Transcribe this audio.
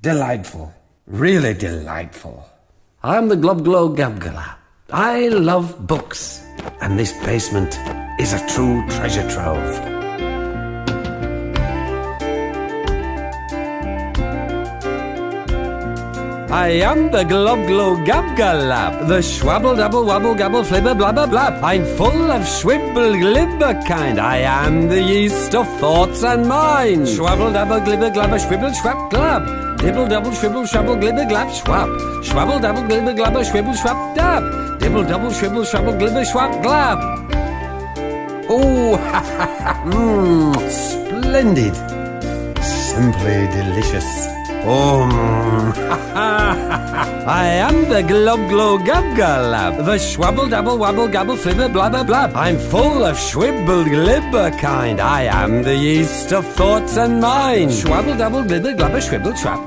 Delightful. Really delightful. I'm the Globglow Gabgala. I love books, and this basement is a true treasure trove. I am the Globglow Gabgalab, the schwabble double wabble gabble flibber blabber blab. I'm full of schwibble glibber kind. I am the yeast of thoughts and mind. Schwabble double glibber glabber schwibble schwab glab. Dibble double shwibble shabble glibber glab schwab. Schwabble double glibber glabber schwibble schwab dab. Dibble double shwibble shabble glibber schwab glab. Oh, ha ha ha, splendid. Simply delicious. Oh, I am the Globglow Gabgalab, the schwabble dabble wabble gabble flibber blabber blab. I'm full of schwibble glibber kind. I am the yeast of thoughts and mind. Schwabble dabble glibber glabber schwibble schwab.